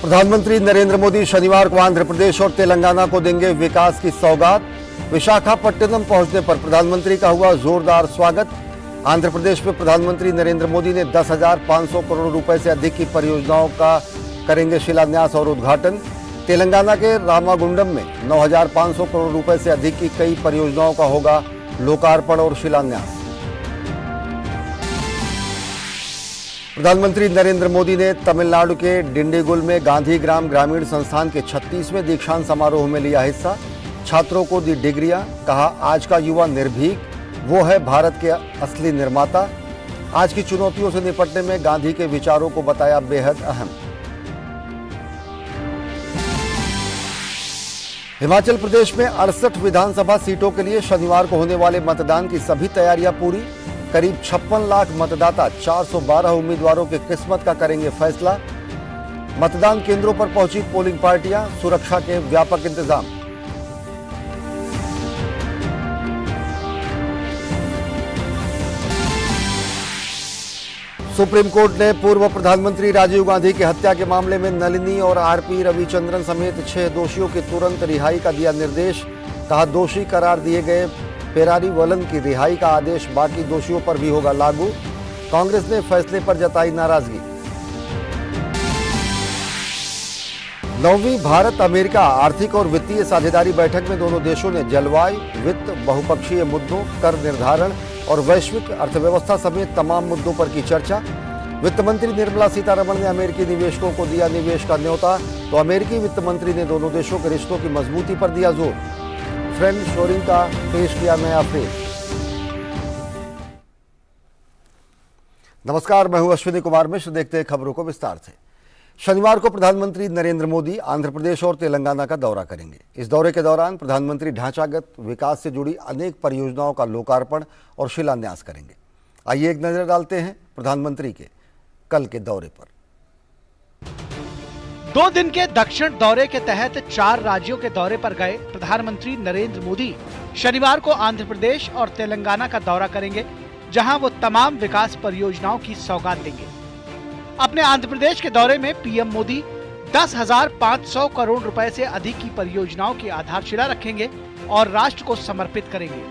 प्रधानमंत्री नरेंद्र मोदी शनिवार को आंध्र प्रदेश और तेलंगाना को देंगे विकास की सौगात। विशाखापट्टनम पहुंचने पर प्रधानमंत्री का हुआ जोरदार स्वागत। आंध्र प्रदेश में प्रधानमंत्री नरेंद्र मोदी ने 10,500 करोड़ रुपए से अधिक की परियोजनाओं का करेंगे शिलान्यास और उद्घाटन। तेलंगाना के रामागुंडम में 9,500 करोड़ रुपए से अधिक की कई परियोजनाओं का होगा लोकार्पण और शिलान्यास। प्रधानमंत्री नरेंद्र मोदी ने तमिलनाडु के डिंडीगुल में गांधी ग्राम ग्रामीण संस्थान के 36वें दीक्षांत समारोह में लिया हिस्सा। छात्रों को दी डिग्रियां, कहा आज का युवा निर्भीक, वो है भारत के असली निर्माता। आज की चुनौतियों से निपटने में गांधी के विचारों को बताया बेहद अहम। हिमाचल प्रदेश में 68 विधानसभा सीटों के लिए शनिवार को होने वाले मतदान की सभी तैयारियां पूरी। करीब 56 लाख मतदाता 412 उम्मीदवारों की किस्मत का करेंगे फैसला। मतदान केंद्रों पर पहुंची पोलिंग पार्टियां, सुरक्षा के व्यापक इंतजाम। सुप्रीम कोर्ट ने पूर्व प्रधानमंत्री राजीव गांधी की हत्या के मामले में नलिनी और आरपी रविचंद्रन समेत 6 दोषियों की तुरंत रिहाई का दिया निर्देश। कहा दोषी करार दिए गए पेरारी वलन की रिहाई का आदेश बाकी दोषियों पर भी होगा लागू। कांग्रेस ने फैसले पर जताई नाराजगी। 9वीं भारत अमेरिका आर्थिक और वित्तीय साझेदारी बैठक में दोनों देशों ने जलवायु, वित्त, बहुपक्षीय मुद्दों, कर निर्धारण और वैश्विक अर्थव्यवस्था समेत तमाम मुद्दों पर की चर्चा। वित्त मंत्री निर्मला सीतारमण ने अमेरिकी निवेशकों को दिया निवेश का न्योता, तो अमेरिकी वित्त मंत्री ने दोनों देशों के रिश्तों की मजबूती पर दिया जोर। फ्रेंड शोरिंग का पेश किया नया फ्रेज। नमस्कार, मैं हूं अश्विनी कुमार मिश्र। देखते हैं खबरों को विस्तार से। शनिवार को प्रधानमंत्री नरेंद्र मोदी आंध्र प्रदेश और तेलंगाना का दौरा करेंगे। इस दौरे के दौरान प्रधानमंत्री ढांचागत विकास से जुड़ी अनेक परियोजनाओं का लोकार्पण और शिलान्यास करेंगे। आइए एक नजर डालते हैं प्रधानमंत्री के कल के दौरे पर। 2 दिन के दक्षिण दौरे के तहत 4 राज्यों के दौरे पर गए प्रधानमंत्री नरेंद्र मोदी शनिवार को आंध्र प्रदेश और तेलंगाना का दौरा करेंगे, जहां वो तमाम विकास परियोजनाओं की सौगात देंगे। अपने आंध्र प्रदेश के दौरे में पीएम मोदी 10,500 करोड़ रुपए से अधिक की परियोजनाओं की आधारशिला रखेंगे और राष्ट्र को समर्पित करेंगे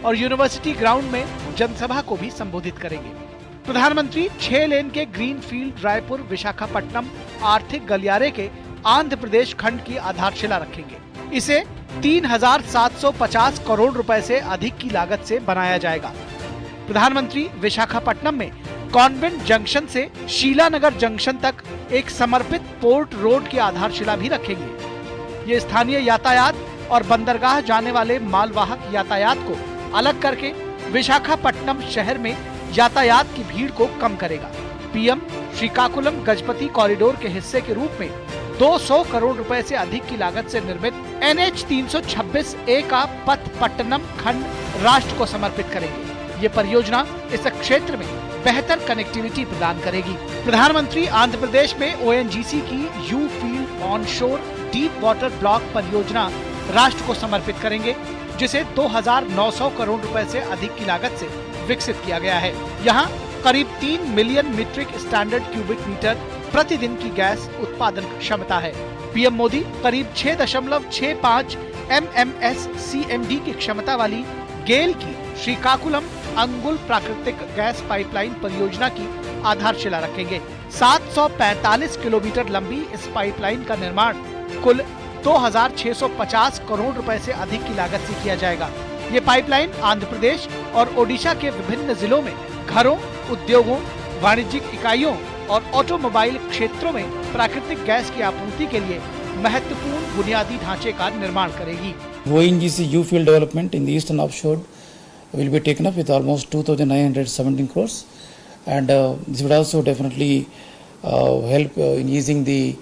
और यूनिवर्सिटी ग्राउंड में जनसभा को भी संबोधित करेंगे। प्रधानमंत्री 6 लेन के ग्रीनफील्ड रायपुर विशाखापट्टनम आर्थिक गलियारे के आंध्र प्रदेश खंड की आधारशिला रखेंगे। इसे 3,750 करोड़ रुपए से अधिक की लागत से बनाया जाएगा। प्रधानमंत्री विशाखापट्टनम में कॉन्वेंट जंक्शन से शीलानगर जंक्शन तक एक समर्पित पोर्ट रोड की आधारशिला भी रखेंगे। ये स्थानीय यातायात और बंदरगाह जाने वाले मालवाहक यातायात को अलग करके विशाखापट्टनम शहर में यातायात की भीड़ को कम करेगा। पीएम श्रीकाकुलम गजपति कॉरिडोर के हिस्से के रूप में 200 करोड़ रुपए से अधिक की लागत से निर्मित NH 326A का पथ पट्टनम खंड राष्ट्र को समर्पित करेंगे। ये परियोजना इस क्षेत्र में बेहतर कनेक्टिविटी प्रदान करेगी। प्रधानमंत्री आंध्र प्रदेश में ONGC की you field onshore deep water block परियोजना राष्ट्र को समर्पित करेंगे, जिसे 2,900 करोड़ रुपए से अधिक की लागत से विकसित किया गया है। यहाँ करीब 3 million metric standard cubic metre प्रतिदिन की गैस उत्पादन क्षमता है। पीएम मोदी करीब 6.65 MMS CMD की क्षमता वाली गेल की श्रीकाकुलम अंगुल प्राकृतिक गैस पाइपलाइन परियोजना की आधारशिला रखेंगे। 745 किलोमीटर लंबी इस पाइपलाइन का निर्माण कुल 2,650 करोड़ रुपए से अधिक की लागत से किया जाएगा। ये पाइपलाइन आंध्र प्रदेश और ओडिशा के विभिन्न जिलों में घरों, उद्योगों, वाणिज्यिक इकाइयों और ऑटोमोबाइल क्षेत्रों में प्राकृतिक गैस की आपूर्ति के लिए महत्वपूर्ण बुनियादी ढांचे का निर्माण करेगी। ONGC U field development in the eastern offshore will be taken up with almost 2,917 crores, and this would also definitely help in easing the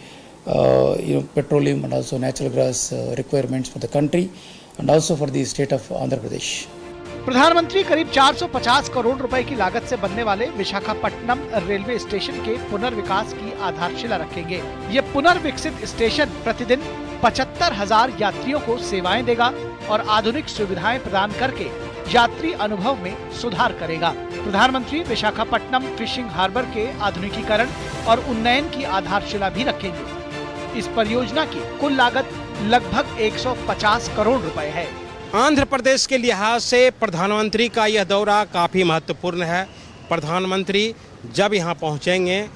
petroleum and also natural gas requirements for the country and also for the state of Andhra Pradesh. प्रधानमंत्री करीब 450 करोड़ रुपए की लागत से बनने वाले Visakhapatnam railway station के पुनर्विकास की आधारशिला रखेंगे। ये पुनर्विकसित स्टेशन प्रतिदिन 75,000 यात्रियों को सेवाएं देगा और आधुनिक सुविधाएं प्रदान करके यात्री अनुभव में सुधार करेगा। प्रधानमंत्री विशाखापट्टनम फिशिंग हार्बर के आधुनिकीकरण और उन्नयन की आधारशिला भी रखेंगे। इस परियोजना की कुल लागत लगभग 150 करोड़ रुपए है। आंध्र प्रदेश के लिहाज से प्रधानमंत्री का यह दौरा काफ़ी महत्वपूर्ण है। प्रधानमंत्री जब यहाँ पहुँचेंगे,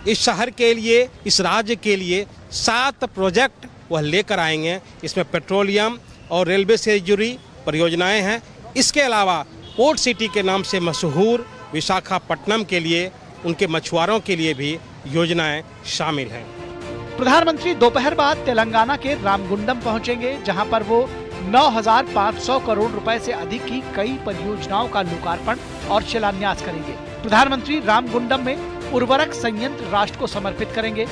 इस शहर के लिए, इस राज्य के लिए 7 प्रोजेक्ट वह लेकर आएंगे। इसमें पेट्रोलियम और रेलवे से जुड़ी परियोजनाएं हैं। इसके अलावा पोर्ट सिटी के नाम से मशहूर विशाखापट्टनम के लिए, उनके मछुआरों के लिए भी योजनाएं शामिल हैं। प्रधानमंत्री दोपहर बाद तेलंगाना के रामगुंडम पहुंचेंगे, जहां पर वो 9,500 करोड़ रुपए से अधिक की कई परियोजनाओं का लोकार्पण और शिलान्यास करेंगे। प्रधानमंत्री रामगुंडम में उर्वरक संयंत्र राष्ट्र को समर्पित करेंगे।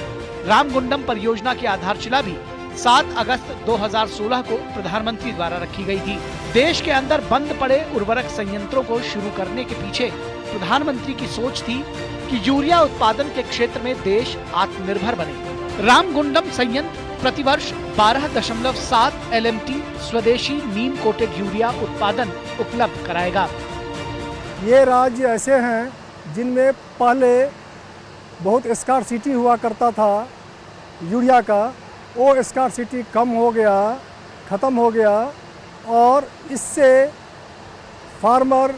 रामगुंडम परियोजना की आधारशिला भी 7 अगस्त 2016 को प्रधानमंत्री द्वारा रखी गई थी। देश के अंदर बंद पड़े उर्वरक संयंत्रों को शुरू करने के पीछे प्रधानमंत्री की सोच थी कि यूरिया उत्पादन के क्षेत्र में देश आत्मनिर्भर बने। रामगुंडम संयंत्र प्रतिवर्ष 12.7 LMT स्वदेशी नीम कोटेड यूरिया उत्पादन उपलब्ध कराएगा। ये राज्य ऐसे हैं जिनमें पहले बहुत स्कार्सिटी हुआ करता था यूरिया का, वो स्कार्सिटी कम हो गया, ख़त्म हो गया और इससे फार्मर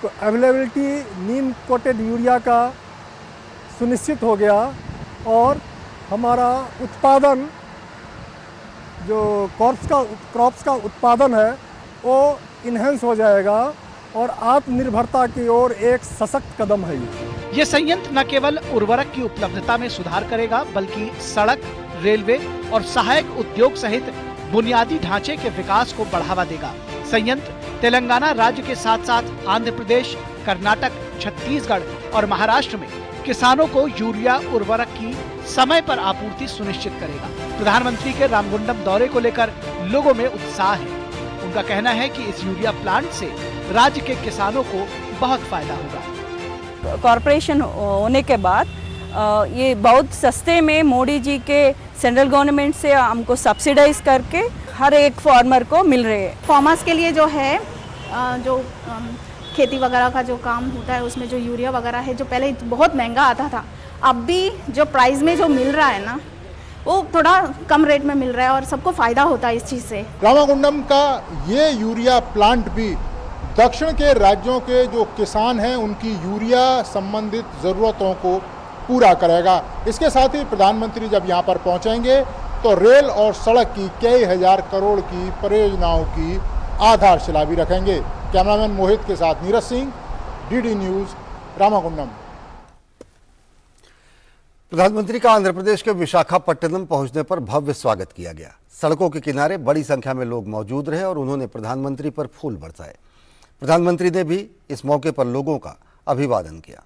को अवेलेबिलिटी नीम कोटेड यूरिया का सुनिश्चित हो गया और हमारा उत्पादन जो क्रॉप्स का उत्पादन है वो इन्हेंस हो जाएगा और आत्मनिर्भरता की ओर एक सशक्त कदम है। ये संयंत्र न केवल उर्वरक की उपलब्धता में सुधार करेगा, बल्कि सड़क, रेलवे और सहायक उद्योग सहित बुनियादी ढांचे के विकास को बढ़ावा देगा। संयंत्र तेलंगाना राज्य के साथ साथ आंध्र प्रदेश, कर्नाटक, छत्तीसगढ़ और महाराष्ट्र में किसानों को यूरिया उर्वरक की समय पर आपूर्ति सुनिश्चित करेगा। प्रधानमंत्री के रामगुंडम दौरे को लेकर लोगों में उत्साह है। उनका कहना है कि इस यूरिया प्लांट से राज्य के किसानों को बहुत फायदा होगा। कॉरपोरेशन होने के बाद ये बहुत सस्ते में मोदी जी के सेंट्रल गवर्नमेंट से हमको सब्सिडाइज करके हर एक फार्मर को मिल रहे हैं। फार्मर्स के लिए जो है जो खेती वगैरह का जो काम होता है उसमें जो यूरिया वगैरह है जो पहले बहुत महंगा आता था, अब भी जो प्राइस में जो मिल रहा है ना वो थोड़ा कम रेट में मिल रहा है और सबको फ़ायदा होता है इस चीज़ से। रामागुंडम का ये यूरिया प्लांट भी दक्षिण के राज्यों के जो किसान हैं उनकी यूरिया संबंधित ज़रूरतों को पूरा करेगा। इसके साथ ही प्रधानमंत्री जब यहाँ पर पहुँचेंगे तो रेल और सड़क की कई हजार करोड़ की परियोजनाओं की आधारशिला भी रखेंगे। कैमरामैन मोहित के साथ नीरज सिंह, DD न्यूज़, रामागुंडम। प्रधानमंत्री का आंध्र प्रदेश के विशाखापट्टनम पहुंचने पर भव्य स्वागत किया गया। सड़कों के किनारे बड़ी संख्या में लोग मौजूद रहे और उन्होंने प्रधानमंत्री पर फूल बरसाए। प्रधानमंत्री ने भी इस मौके पर लोगों का अभिवादन किया।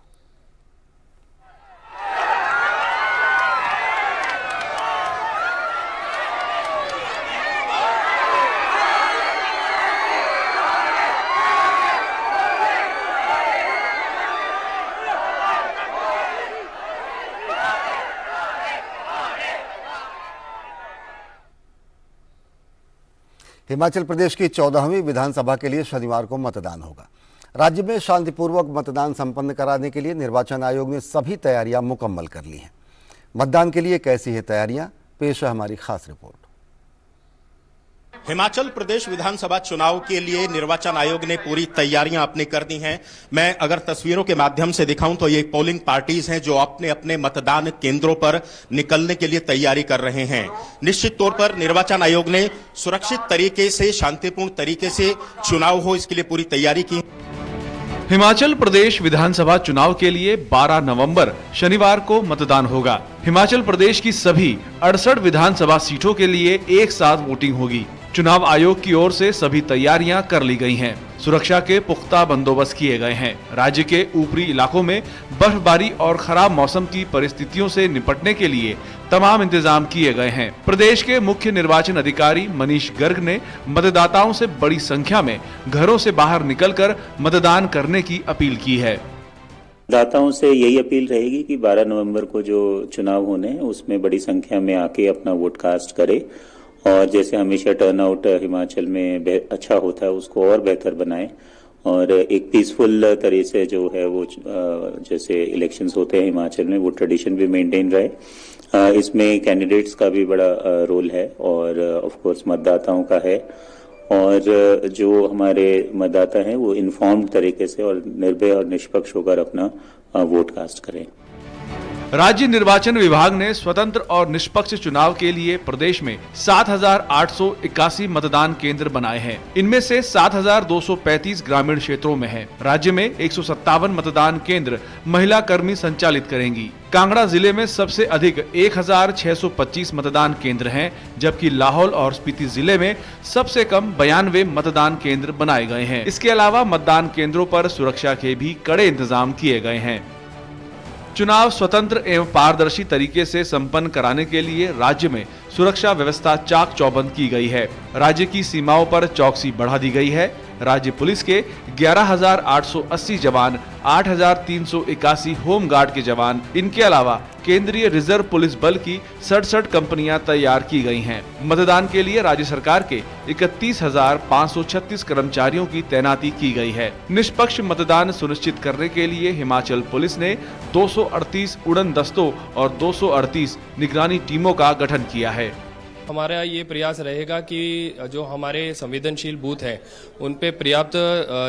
हिमाचल प्रदेश की 14वीं विधानसभा के लिए शनिवार को मतदान होगा। राज्य में शांतिपूर्वक मतदान संपन्न कराने के लिए निर्वाचन आयोग ने सभी तैयारियां मुकम्मल कर ली हैं। मतदान के लिए कैसी है तैयारियां, पेश है हमारी खास रिपोर्ट। हिमाचल प्रदेश विधानसभा चुनाव के लिए निर्वाचन आयोग ने पूरी तैयारियां अपनी कर दी हैं। मैं अगर तस्वीरों के माध्यम से दिखाऊं तो ये पोलिंग पार्टीज हैं जो अपने अपने मतदान केंद्रों पर निकलने के लिए तैयारी कर रहे हैं। निश्चित तौर पर निर्वाचन आयोग ने सुरक्षित तरीके से, शांतिपूर्ण तरीके से चुनाव हो, इसके लिए पूरी तैयारी की। हिमाचल प्रदेश विधानसभा चुनाव के लिए 12 नवंबर शनिवार को मतदान होगा। हिमाचल प्रदेश की सभी 68 विधानसभा सीटों के लिए एक साथ वोटिंग होगी। चुनाव आयोग की ओर से सभी तैयारियां कर ली गई हैं। सुरक्षा के पुख्ता बंदोबस्त किए गए हैं। राज्य के ऊपरी इलाकों में बर्फबारी और खराब मौसम की परिस्थितियों से निपटने के लिए तमाम इंतजाम किए गए हैं। प्रदेश के मुख्य निर्वाचन अधिकारी मनीष गर्ग ने मतदाताओं से बड़ी संख्या में घरों से बाहर निकलकर मतदान करने की अपील की है। मतदाताओं से यही अपील रहेगी कि 12 नवंबर को जो चुनाव होने हैं उसमें बड़ी संख्या में आके अपना वोट कास्ट करे और जैसे हमेशा टर्नआउट हिमाचल में अच्छा होता है उसको और बेहतर बनाएं और एक पीसफुल तरह से जो है वो जैसे इलेक्शंस होते हैं हिमाचल में, वो ट्रेडिशन भी मेंटेन रहे। इसमें कैंडिडेट्स का भी बड़ा रोल है और ऑफ कोर्स मतदाताओं का है, और जो हमारे मतदाता हैं वो इन्फॉर्म्ड तरीके से और निर्भय और निष्पक्ष होकर अपना वोट कास्ट करें। राज्य निर्वाचन विभाग ने स्वतंत्र और निष्पक्ष चुनाव के लिए प्रदेश में 7,881 मतदान केंद्र बनाए हैं। इनमें से 7,235 ग्रामीण क्षेत्रों में हैं। राज्य में 157 मतदान केंद्र महिला कर्मी संचालित करेंगी। कांगड़ा जिले में सबसे अधिक 1,625 मतदान केंद्र हैं, जबकि लाहौल और स्पीति जिले में सबसे कम 92 मतदान केंद्र बनाए गए हैं। इसके अलावा मतदान केंद्रों पर सुरक्षा के भी कड़े इंतजाम किए गए हैं। चुनाव स्वतंत्र एवं पारदर्शी तरीके से संपन्न कराने के लिए राज्य में सुरक्षा व्यवस्था चाक चौबंद की गई है। राज्य की सीमाओं पर चौकसी बढ़ा दी गई है। राज्य पुलिस के 11,880 जवान, 8,381 होम गार्ड के जवान, इनके अलावा केंद्रीय रिजर्व पुलिस बल की 67 कंपनियां तैयार की गई हैं। मतदान के लिए राज्य सरकार के 31,536 कर्मचारियों की तैनाती की गई है। निष्पक्ष मतदान सुनिश्चित करने के लिए हिमाचल पुलिस ने 238 उड़न दस्तों और 238 निगरानी टीमों का गठन किया है। हमारा ये प्रयास रहेगा कि जो हमारे संवेदनशील बूथ हैं उन पे पर्याप्त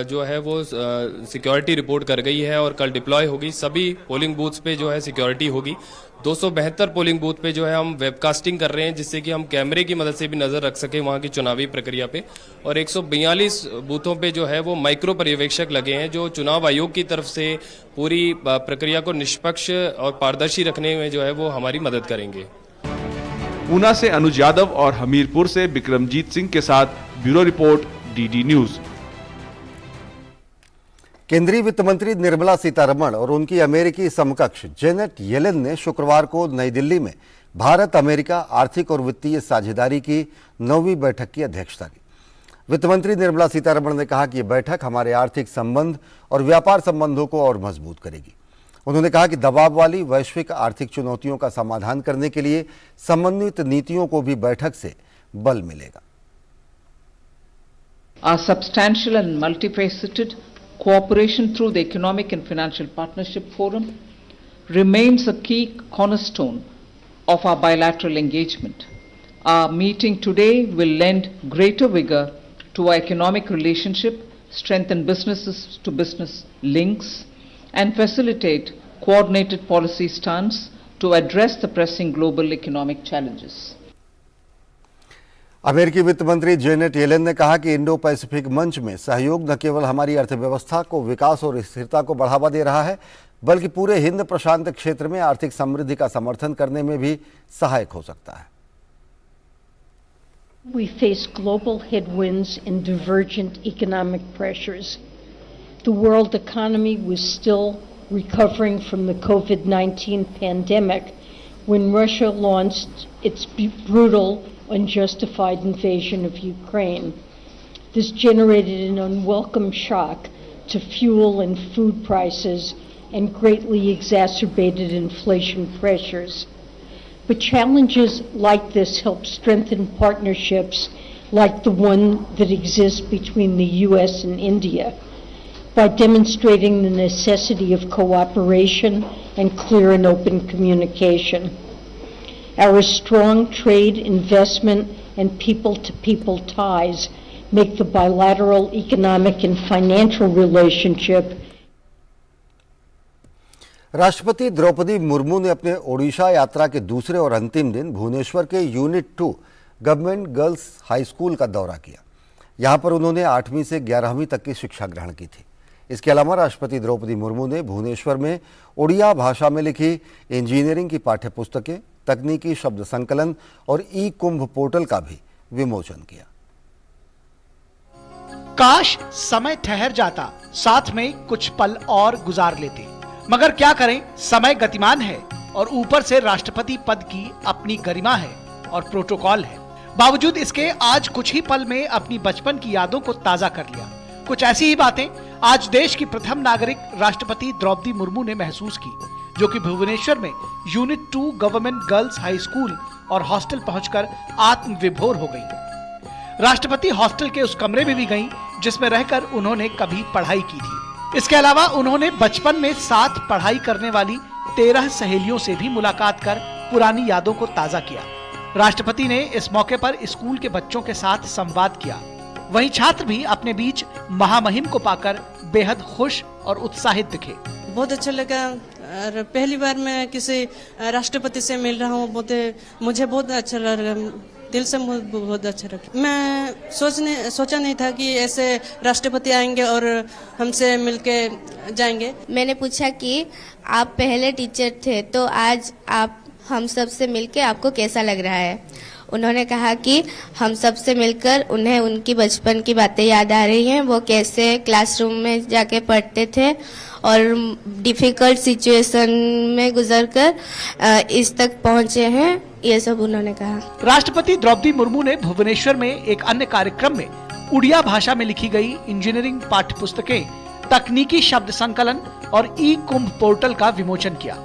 जो है वो सिक्योरिटी रिपोर्ट कर गई है और कल डिप्लॉय होगी। सभी पोलिंग बूथ्स पे जो है सिक्योरिटी होगी। 272 पोलिंग बूथ पे जो है हम वेबकास्टिंग कर रहे हैं, जिससे कि हम कैमरे की मदद से भी नजर रख सके वहाँ की चुनावी प्रक्रिया पे। और 142 बूथों पे जो है वो माइक्रो पर्यवेक्षक लगे हैं, जो चुनाव आयोग की तरफ से पूरी प्रक्रिया को निष्पक्ष और पारदर्शी रखने में जो है वो हमारी मदद करेंगे। ऊना से अनुज यादव और हमीरपुर से बिक्रमजीत सिंह के साथ ब्यूरो रिपोर्ट, डीडी न्यूज। केंद्रीय वित्त मंत्री निर्मला सीतारमण और उनकी अमेरिकी समकक्ष जेनेट येलेन ने शुक्रवार को नई दिल्ली में भारत अमेरिका आर्थिक और वित्तीय साझेदारी की 9वीं बैठक की अध्यक्षता की। वित्त मंत्री निर्मला सीतारमण ने कहा कि यह बैठक हमारे आर्थिक संबंध और व्यापार संबंधों को और मजबूत करेगी। उन्होंने कहा कि दबाव वाली वैश्विक आर्थिक चुनौतियों का समाधान करने के लिए समन्वित नीतियों को भी बैठक से बल मिलेगा। Our substantial and multifaceted cooperation through the Economic and Financial Partnership Forum remains a key cornerstone of our bilateral engagement. Our meeting today will lend greater vigor to our economic relationship, strengthen businesses to business links, and facilitate coordinated policy stance to address the pressing global economic challenges. अमेरिकी वित्त मंत्री Janet Yellen ने कहा कि Indo Pacific मंच में सहयोग न केवल हमारी अर्थव्यवस्था को विकास और स्थिरता को बढ़ावा दे रहा है, बल्कि पूरे हिंद प्रशांत क्षेत्र में आर्थिक समृद्धि का समर्थन करने में भी सहायक हो सकता है। We face global headwinds and divergent economic pressures. The world economy was still recovering from the COVID-19 pandemic when Russia launched its brutal, unjustified invasion of Ukraine. This generated an unwelcome shock to fuel and food prices and greatly exacerbated inflation pressures. But challenges like this help strengthen partnerships like the one that exists between the US and India, by demonstrating the necessity of cooperation and clear and open communication. Our strong trade, investment, and people-to-people ties make the bilateral economic and financial relationship. राष्ट्रपति द्रौपदी मुर्मू ने अपने ओडिशा यात्रा के दूसरे और अंतिम दिन भुवनेश्वर के unit 2 government girls high school का दौरा किया। यहां पर उन्होंने 8वीं से 11वीं तक की शिक्षा ग्रहण की थी। इसके अलावा राष्ट्रपति द्रौपदी मुर्मू ने भुवनेश्वर में ओडिया भाषा में लिखी इंजीनियरिंग की पाठ्यपुस्तकें, तकनीकी शब्द संकलन और ई कुंभ पोर्टल का भी विमोचन किया। काश समय ठहर जाता, साथ में कुछ पल और गुजार लेते, मगर क्या करें, समय गतिमान है और ऊपर से राष्ट्रपति पद की अपनी गरिमा है और प्रोटोकॉल है। बावजूद इसके आज कुछ ही पल में अपनी बचपन की यादों को ताजा कर लिया। कुछ ऐसी ही बातें आज देश की प्रथम नागरिक राष्ट्रपति द्रौपदी मुर्मू ने महसूस की, जो कि भुवनेश्वर में unit 2 government girls high school और हॉस्टल पहुंचकर आत्मविभोर हो गई। राष्ट्रपति हॉस्टल के उस कमरे में भी गईं जिसमें रहकर उन्होंने कभी पढ़ाई की थी। इसके अलावा उन्होंने बचपन में साथ पढ़ाई करने वाली 13 सहेलियों से भी मुलाकात कर पुरानी यादों को ताजा किया। राष्ट्रपति ने इस मौके पर स्कूल के बच्चों के साथ संवाद किया। वहीं छात्र भी अपने बीच महामहिम को पाकर बेहद खुश और उत्साहित दिखे। बहुत अच्छा लगा और पहली बार मैं किसी राष्ट्रपति से मिल रहा हूँ। मुझे बहुत अच्छा लगा, दिल से बहुत अच्छा लगा। मैं सोचा नहीं था कि ऐसे राष्ट्रपति आएंगे और हमसे मिलके जाएंगे। मैंने पूछा कि आप पहले टीचर थे तो आज आप हम सब से मिलके आपको कैसा लग रहा है। उन्होंने कहा कि हम सब से मिलकर उन्हें उनकी बचपन की बातें याद आ रही हैं, वो कैसे क्लासरूम में जाके पढ़ते थे और डिफिकल्ट सिचुएशन में गुजरकर इस तक पहुंचे हैं, ये सब उन्होंने कहा। राष्ट्रपति द्रौपदी मुर्मू ने भुवनेश्वर में एक अन्य कार्यक्रम में उड़िया भाषा में लिखी गई इंजीनियरिंग पाठ्य पुस्तकें, तकनीकी शब्द संकलन और ई कुंभ पोर्टल का विमोचन किया।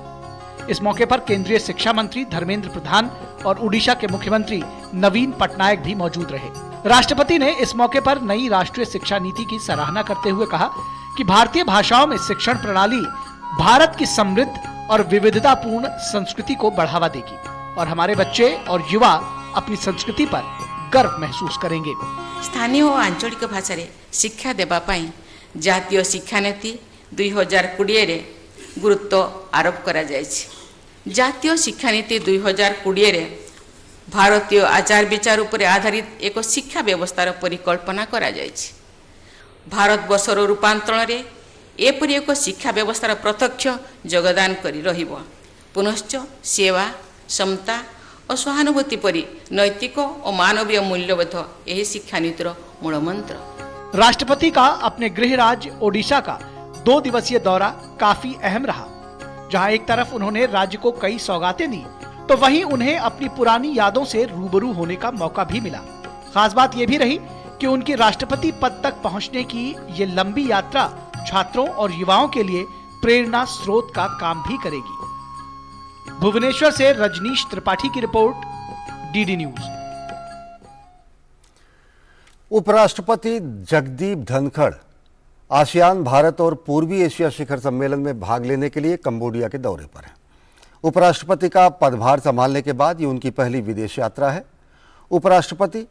इस मौके पर केंद्रीय शिक्षा मंत्री धर्मेंद्र प्रधान और उड़ीसा के मुख्यमंत्री नवीन पटनायक भी मौजूद रहे। राष्ट्रपति ने इस मौके पर नई राष्ट्रीय शिक्षा नीति की सराहना करते हुए कहा कि भारतीय भाषाओं में शिक्षण प्रणाली भारत की समृद्ध और विविधतापूर्ण संस्कृति को बढ़ावा देगी और हमारे बच्चे और युवा अपनी संस्कृति पर गर्व महसूस करेंगे। स्थानीय और आंचलिक भाषा रे शिक्षा देबा पाई जातीय शिक्षा नीति 2020 रे गुरुत्व आरोप करा जायछि। जातीय शिक्षा नीति 2020 रे भारतीय आचार विचार उपर आधारित एक शिक्षा व्यवस्थार परिकल्पना करा जायछि। भारत वर्षर रूपांतरण रे एपरि एक शिक्षा व्यवस्थार प्रत्यक्ष योगदान करी रहिबो। पुनश्च सेवा, समता और सहानुभूति परि नैतिक और मानवीय मूल्यबोध यही शिक्षा नीतिर मूल मंत्र। राष्ट्रपति का अपने गृह राज्य ओडिशा का 2 दिवसीय दौरा काफी अहम रहा, जहां एक तरफ उन्होंने राज्य को कई सौगातें दी तो वहीं उन्हें अपनी पुरानी यादों से रूबरू होने का मौका भी मिला। खास बात यह भी रही कि उनकी राष्ट्रपति पद तक पहुंचने की ये लंबी यात्रा छात्रों और युवाओं के लिए प्रेरणा स्रोत का काम भी करेगी। भुवनेश्वर से रजनीश त्रिपाठी की रिपोर्ट, डीडी न्यूज। उपराष्ट्रपति जगदीप धनखड़ आसियान, भारत और पूर्वी एशिया शिखर सम्मेलन में भाग लेने के लिए कंबोडिया के दौरे पर हैं। उपराष्ट्रपति का पदभार संभालने के बाद ये उनकी पहली विदेश यात्रा है। उपराष्ट्रपति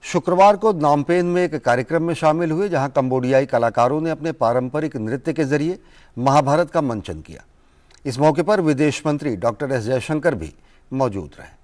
शुक्रवार को नामपेन में एक कार्यक्रम में शामिल हुए, जहां कंबोडियाई कलाकारों ने अपने पारंपरिक नृत्य के जरिए महाभारत का मंचन किया। इस मौके पर विदेश मंत्री डॉक्टर एस जयशंकर भी मौजूद रहे।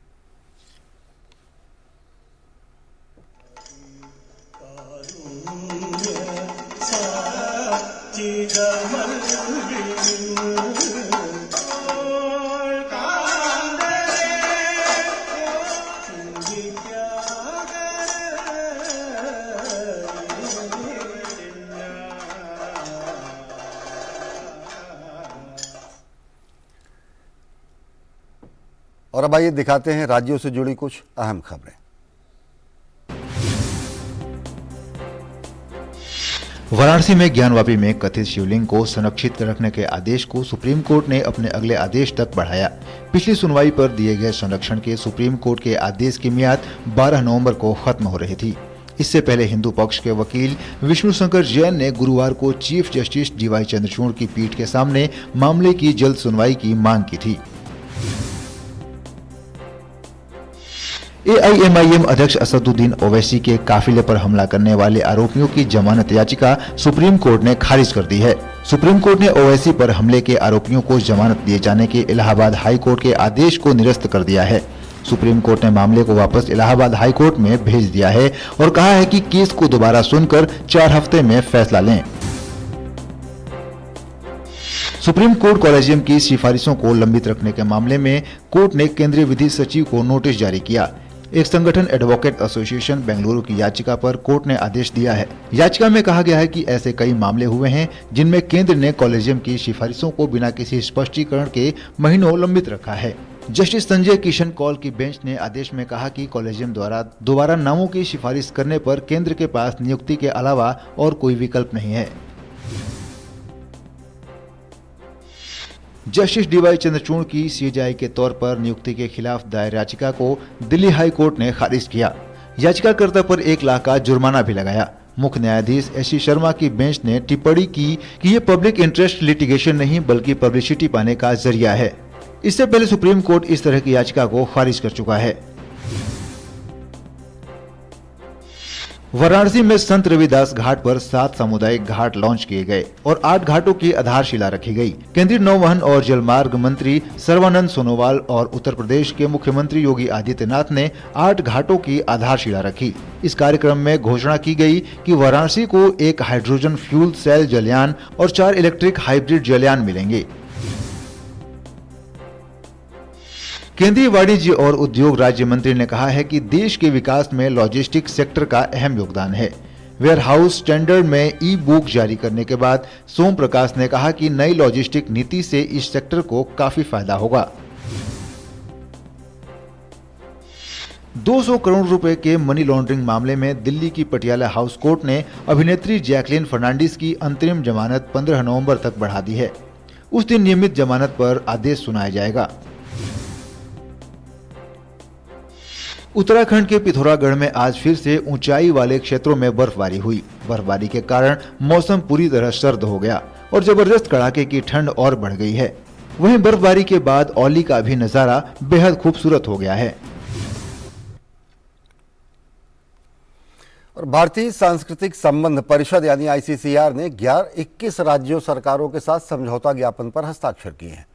और अब आइए दिखाते हैं राज्यों से जुड़ी कुछ अहम खबरें। वाराणसी में ज्ञानवापी में कथित शिवलिंग को संरक्षित रखने के आदेश को सुप्रीम कोर्ट ने अपने अगले आदेश तक बढ़ाया। पिछली सुनवाई पर दिए गए संरक्षण के सुप्रीम कोर्ट के आदेश की मियाद 12 नवंबर को खत्म हो रही थी। इससे पहले हिंदू पक्ष के वकील विष्णु शंकर जैन ने गुरुवार को चीफ जस्टिस डीवाई चंद्रचूड़ की पीठ के सामने मामले की जल्द सुनवाई की मांग की थी। AIMIM अध्यक्ष असदुद्दीन ओवैसी के काफिले पर हमला करने वाले आरोपियों की जमानत याचिका सुप्रीम कोर्ट ने खारिज कर दी है। सुप्रीम कोर्ट ने ओवैसी पर हमले के आरोपियों को जमानत दिए जाने के इलाहाबाद हाई कोर्ट के आदेश को निरस्त कर दिया है। सुप्रीम कोर्ट ने मामले को वापस इलाहाबाद हाई कोर्ट में भेज दिया है और कहा है कि केस को दोबारा सुनकर 4 हफ्ते में फैसला लें। सुप्रीम कोर्ट कॉलेजियम की सिफारिशों को लंबित रखने के मामले में कोर्ट ने केंद्रीय विधि सचिव को नोटिस जारी किया। एक संगठन एडवोकेट एसोसिएशन बेंगलुरु की याचिका पर कोर्ट ने आदेश दिया है। याचिका में कहा गया है कि ऐसे कई मामले हुए हैं जिनमें केंद्र ने कॉलेजियम की सिफारिशों को बिना किसी स्पष्टीकरण के महीनों लंबित रखा है। जस्टिस संजय किशन कौल की बेंच ने आदेश में कहा कि कॉलेजियम द्वारा दोबारा नामों की सिफारिश करने पर केंद्र के पास नियुक्ति के अलावा और कोई विकल्प नहीं है। जस्टिस डीवाई चंद्रचूड़ की सीजेआई के तौर पर नियुक्ति के खिलाफ दायर याचिका को दिल्ली हाई कोर्ट ने खारिज किया। याचिकाकर्ता पर 1 लाख का जुर्माना भी लगाया। मुख्य न्यायाधीश एस.सी. शर्मा की बेंच ने टिप्पणी की कि ये पब्लिक इंटरेस्ट लिटिगेशन नहीं बल्कि पब्लिसिटी पाने का जरिया है। इससे पहले सुप्रीम कोर्ट इस तरह की याचिका को खारिज कर चुका है। वाराणसी में संत रविदास घाट पर 7 सामुदायिक घाट लॉन्च किए गए और 8 घाटों की आधारशिला रखी गई। केंद्रीय नौवहन और जलमार्ग मंत्री सर्बानंद सोनोवाल और उत्तर प्रदेश के मुख्यमंत्री योगी आदित्यनाथ ने 8 घाटों की आधारशिला रखी। इस कार्यक्रम में घोषणा की गई कि वाराणसी को एक हाइड्रोजन फ्यूल सेल जलयान और 4 इलेक्ट्रिक हाइब्रिड जलयान मिलेंगे। केंद्रीय वाणिज्य और उद्योग राज्य मंत्री ने कहा है कि देश के विकास में लॉजिस्टिक सेक्टर का अहम योगदान है। वेयर हाउस स्टैंडर्ड में ई बुक जारी करने के बाद सोम प्रकाश ने कहा कि नई लॉजिस्टिक नीति से इस सेक्टर को काफी फायदा होगा। 200 करोड़ रुपए के मनी लॉन्ड्रिंग मामले में दिल्ली की पटियाला हाउस कोर्ट ने अभिनेत्री जैकलीन फर्नांडिस की अंतरिम जमानत 15 नवंबर तक बढ़ा दी है। उस दिन नियमित जमानत पर आदेश सुनाया जाएगा। उत्तराखंड के पिथौरागढ़ में आज फिर से ऊंचाई वाले क्षेत्रों में बर्फबारी हुई। बर्फबारी के कारण मौसम पूरी तरह सर्द हो गया और जबरदस्त कड़ाके की ठंड और बढ़ गई है। वहीं बर्फबारी के बाद औली का भी नजारा बेहद खूबसूरत हो गया है। और भारतीय सांस्कृतिक संबंध परिषद यानी ICCR ने 21 राज्यों सरकारों के साथ समझौता ज्ञापन पर हस्ताक्षर किए हैं।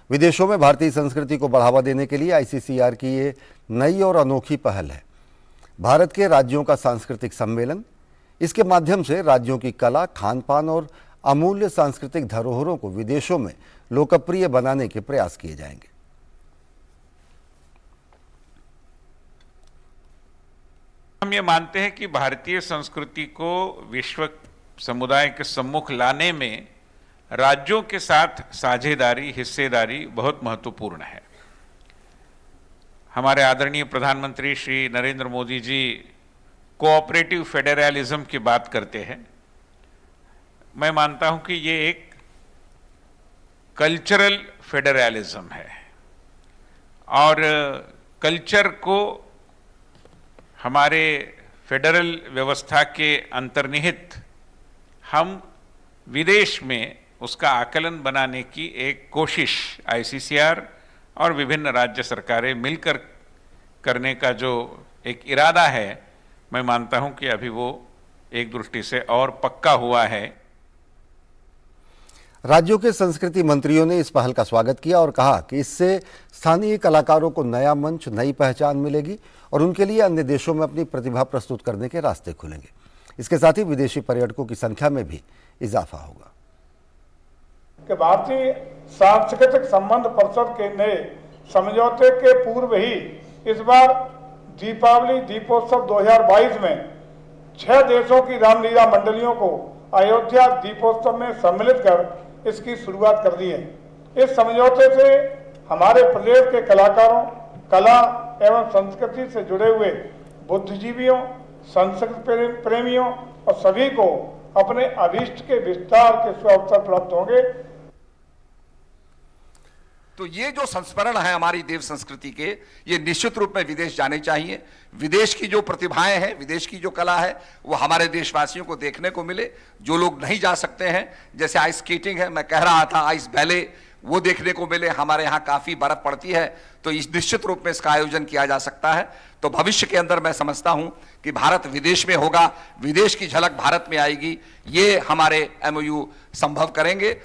विदेशों में भारतीय संस्कृति को बढ़ावा देने के लिए ICCR की ये नई और अनोखी पहल है। भारत के राज्यों का सांस्कृतिक सम्मेलन, इसके माध्यम से राज्यों की कला, खान पान और अमूल्य सांस्कृतिक धरोहरों को विदेशों में लोकप्रिय बनाने के प्रयास किए जाएंगे। हम ये मानते हैं कि भारतीय संस्कृति को विश्व समुदाय के सम्मुख लाने में राज्यों के साथ साझेदारी, हिस्सेदारी बहुत महत्वपूर्ण है। हमारे आदरणीय प्रधानमंत्री श्री नरेंद्र मोदी जी कोऑपरेटिव फेडरलिज्म की बात करते हैं। मैं मानता हूं कि ये एक कल्चरल फेडरलिज्म है और कल्चर को हमारे फेडरल व्यवस्था के अंतर्निहित हम विदेश में उसका आकलन बनाने की एक कोशिश ICCR और विभिन्न राज्य सरकारें मिलकर करने का जो एक इरादा है, मैं मानता हूं कि अभी वो एक दृष्टि से और पक्का हुआ है। राज्यों के संस्कृति मंत्रियों ने इस पहल का स्वागत किया और कहा कि इससे स्थानीय कलाकारों को नया मंच, नई पहचान मिलेगी और उनके लिए अन्य देशों में अपनी प्रतिभा प्रस्तुत करने के रास्ते खुलेंगे। इसके साथ ही विदेशी पर्यटकों की संख्या में भी इजाफा होगा। कि भारतीय सांस्कृतिक संबंध परिषद के नए समझौते के पूर्व ही इस बार दीपावली दीपोत्सव 2022 में 6 देशों की रामलीला मंडलियों को अयोध्या दीपोत्सव में सम्मिलित कर इसकी शुरुआत कर दी है। इस समझौते से हमारे प्रदेश के कलाकारों, कला एवं संस्कृति से जुड़े हुए बुद्धिजीवियों, संस्कृति प्रेमियों और सभी को अपने अभीष्ट के विस्तार के अवसर प्राप्त होंगे। तो ये जो संस्मरण है हमारी देव संस्कृति के, ये निश्चित रूप में विदेश जाने चाहिए। विदेश की जो प्रतिभाएं हैं, विदेश की जो कला है, वो हमारे देशवासियों को देखने को मिले। जो लोग नहीं जा सकते हैं, जैसे आइस स्केटिंग है, मैं कह रहा था आइस बैले, वो देखने को मिले। हमारे यहाँ काफी बर्फ पड़ती है, तो इस निश्चित रूप में इसका आयोजन किया जा सकता है। तो भविष्य के अंदर मैं समझता हूं कि भारत विदेश में होगा, विदेश की झलक भारत में आएगी। ये हमारे MOU संभव करेंगे।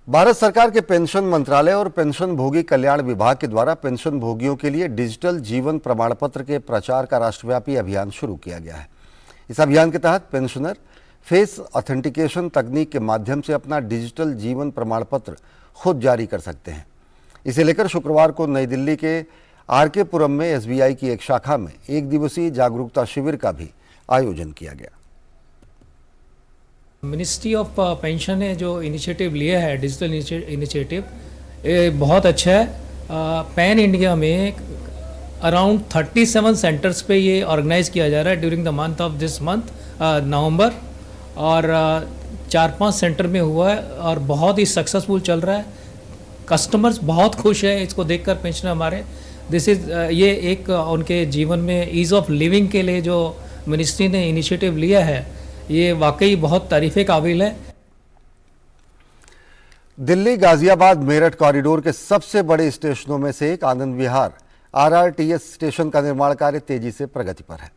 भारत सरकार के पेंशन मंत्रालय और पेंशन भोगी कल्याण विभाग के द्वारा पेंशन भोगियों के लिए डिजिटल जीवन प्रमाण पत्र के प्रचार का राष्ट्रव्यापी अभियान शुरू किया गया है। इस अभियान के तहत पेंशनर फेस ऑथेंटिकेशन तकनीक के माध्यम से अपना डिजिटल जीवन प्रमाण पत्र खुद जारी कर सकते हैं। इसे लेकर शुक्रवार को नई दिल्ली के RK पुरम में SBI की एक शाखा में 1 दिवसीय जागरूकता शिविर का भी आयोजन किया गया। मिनिस्ट्री ऑफ पेंशन ने जो इनिशिएटिव लिया है, डिजिटल इनिशिएटिव, ये बहुत अच्छा है। पैन इंडिया में अराउंड 37 सेंटर्स पे ये ऑर्गेनाइज किया जा रहा है during the month of this month November, और 4-5 सेंटर में हुआ है और बहुत ही सक्सेसफुल चल रहा है। कस्टमर्स बहुत खुश हैं इसको देखकर, पेंशनर हमारे। दिस इज़ ये एक उनके जीवन में ईज़ ऑफ लिविंग के लिए जो मिनिस्ट्री ने इनिशिएटिव लिया है, ये वाकई बहुत तारीफ़े काबिल है। दिल्ली गाजियाबाद मेरठ कॉरिडोर के सबसे बड़े स्टेशनों में से एक आनंद विहार आरआरटीएस स्टेशन का निर्माण कार्य तेजी से प्रगति पर है।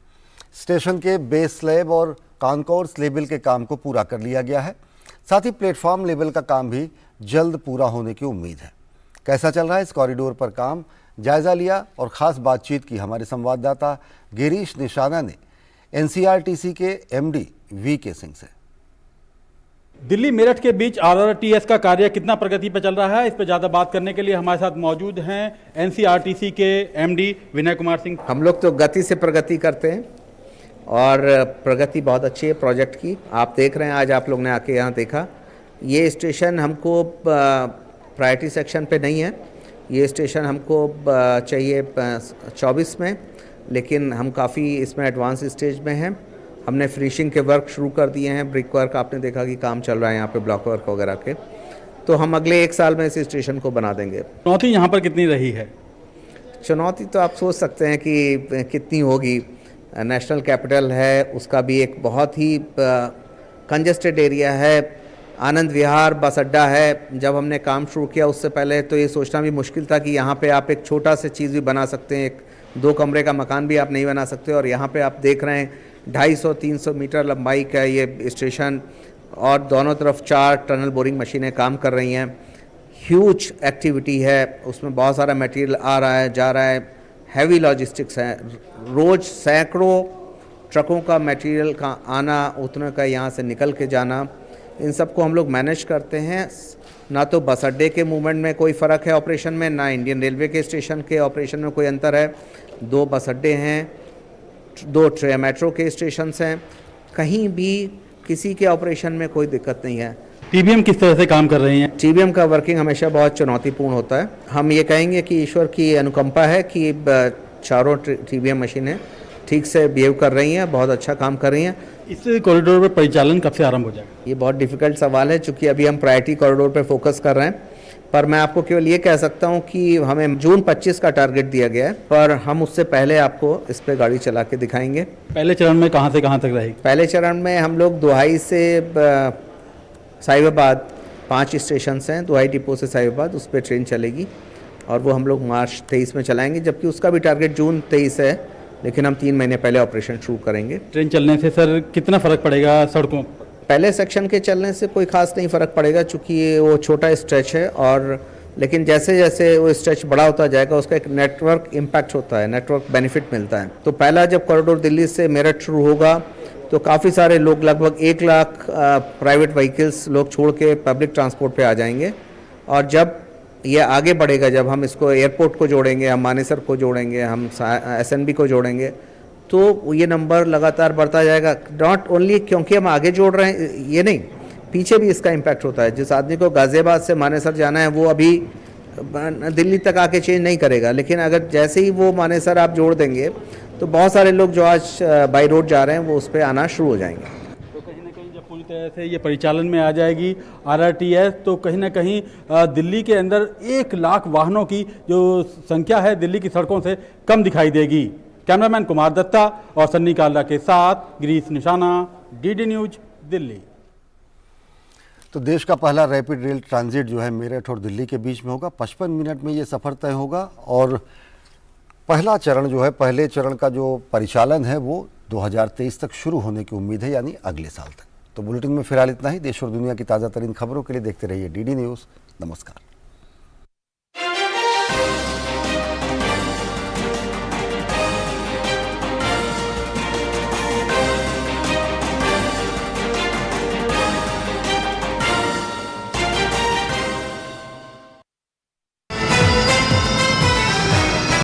स्टेशन के बेस स्लैब और कॉन्कोर्स लेवल के काम को पूरा कर लिया गया है। साथ ही प्लेटफॉर्म लेवल का काम भी जल्द पूरा होने की उम्मीद है। कैसा चल रहा है इस कॉरिडोर पर काम, जायजा लिया और ख़ास बातचीत की हमारे संवाददाता गिरीश निशाना ने एनसीआरटीसी के एमडी वीके सिंह से। दिल्ली मेरठ के बीच आरआरटीएस का कार्य कितना प्रगति पर चल रहा है, इस पर ज़्यादा बात करने के लिए हमारे साथ मौजूद हैं एनसीआरटीसी के एमडी विनय कुमार सिंह। हम लोग तो गति से प्रगति करते हैं और प्रगति बहुत अच्छी है प्रोजेक्ट की। आप देख रहे हैं, आज आप लोग ने आके यहाँ देखा, ये स्टेशन हमको प्रायोरिटी सेक्शन पे नहीं है। ये स्टेशन हमको चाहिए 24 में, लेकिन हम काफ़ी इसमें एडवांस स्टेज में हैं। हमने फिनिशिंग के वर्क शुरू कर दिए हैं, ब्रिक वर्क आपने देखा कि काम चल रहा है यहाँ पे, ब्लॉक वर्क वगैरह के। तो हम अगले 1 साल में इस स्टेशन को बना देंगे। चुनौती यहाँ पर कितनी रही है? चुनौती तो आप सोच सकते हैं कि कितनी होगी। नेशनल कैपिटल है, उसका भी एक बहुत ही कंजेस्टेड एरिया है। आनंद विहार बस अड्डा है। जब हमने काम शुरू किया उससे पहले तो ये सोचना भी मुश्किल था कि यहाँ पे आप एक छोटा सा चीज़ भी बना सकते हैं, एक 2 कमरे का मकान भी आप नहीं बना सकते। और यहाँ पे आप देख रहे हैं 250-300 मीटर लंबाई का ये स्टेशन और दोनों तरफ 4 टनल बोरिंग मशीनें काम कर रही हैं। ह्यूज एक्टिविटी है, उसमें बहुत सारा मटेरियल आ रहा है, जा रहा है, हैवी लॉजिस्टिक्स है। रोज़ सैकड़ों ट्रकों का मटेरियल का आना, उतने का यहाँ से निकल के जाना, इन सब को हम लोग मैनेज करते हैं। ना तो बस अड्डे के मूवमेंट में कोई फ़र्क है ऑपरेशन में, ना इंडियन रेलवे के स्टेशन के ऑपरेशन में कोई अंतर है। 2 बस अड्डे हैं, 2 मेट्रो के स्टेशन हैं, कहीं भी किसी के ऑपरेशन में कोई दिक्कत नहीं है। टीबीएम किस तरह से काम कर रही हैं? टीबीएम का वर्किंग हमेशा बहुत चुनौतीपूर्ण होता है। हम ये कहेंगे कि ईश्वर की अनुकंपा है कि चारों टीबीएम मशीनें ठीक से बिहेव कर रही हैं, बहुत अच्छा काम कर रही हैं। इस कॉरिडोर पर परिचालन कब से आरंभ हो जाएगा? ये बहुत डिफिकल्ट सवाल है, चूँकि अभी हम प्रायोरिटी कॉरिडोर पर फोकस कर रहे हैं। पर मैं आपको केवल ये कह सकता हूँ कि हमें जून 25 का टारगेट दिया गया है, पर हम उससे पहले आपको इस पे गाड़ी चला के दिखाएंगे। पहले चरण में कहाँ से कहाँ तक रहेगी? पहले चरण में हम लोग दुहाई से साहिबाबाद 5 स्टेशन हैं, दुहाई डिपो से साहिबाबाद, उस पर ट्रेन चलेगी और वो हम लोग मार्च 23 में चलाएंगे, जबकि उसका भी टारगेट जून 23 है, लेकिन हम 3 महीने पहले ऑपरेशन शुरू करेंगे। ट्रेन चलने से सर कितना फ़र्क पड़ेगा सड़कों? पहले सेक्शन के चलने से कोई खास नहीं फ़र्क पड़ेगा, चूँकि वो छोटा स्ट्रेच है, और लेकिन जैसे जैसे वो स्ट्रेच बड़ा होता जाएगा उसका एक नेटवर्क इम्पैक्ट होता है, नेटवर्क बेनिफिट मिलता है। तो पहला जब कॉरिडोर दिल्ली से मेरठ शुरू होगा तो काफ़ी सारे लोग, लगभग 1 लाख प्राइवेट व्हीकल्स लोग छोड़ के पब्लिक ट्रांसपोर्ट पे आ जाएंगे। और जब ये आगे बढ़ेगा, जब हम इसको एयरपोर्ट को जोड़ेंगे, हम मानेसर को जोड़ेंगे, हम एसएनबी को जोड़ेंगे, तो ये नंबर लगातार बढ़ता जाएगा। नॉट ओनली क्योंकि हम आगे जोड़ रहे हैं ये नहीं, पीछे भी इसका इम्पैक्ट होता है। जिस आदमी को गाजियाबाद से मानेसर जाना है वो अभी दिल्ली तक आके चेंज नहीं करेगा, लेकिन अगर जैसे ही वो मानेसर आप जोड़ देंगे तो बहुत सारे लोग जो आज बाई रोड जा रहे हैं वो उस पर आना शुरू हो जाएंगे। तो कहीं ना कहीं जब पूरी तरह से ये परिचालन में आ जाएगी आरआरटीएस, तो कहीं ना कहीं दिल्ली के अंदर 1 लाख वाहनों की जो संख्या है दिल्ली की सड़कों से कम दिखाई देगी। कैमरामैन कुमार दत्ता और सन्नी काला के साथ गिरीश निशाना, डीडी न्यूज, दिल्ली। तो देश का पहला रैपिड रेल ट्रांजिट जो है मेरठ और दिल्ली के बीच में होगा। 55 मिनट में ये सफ़र तय होगा और पहला चरण जो है, पहले चरण का जो परिचालन है वो 2023 तक शुरू होने की उम्मीद है, यानी अगले साल तक। तो बुलेटिन में फिलहाल इतना ही। देश और दुनिया की ताज़ा तरीन खबरों के लिए देखते रहिए डीडी न्यूज़। नमस्कार।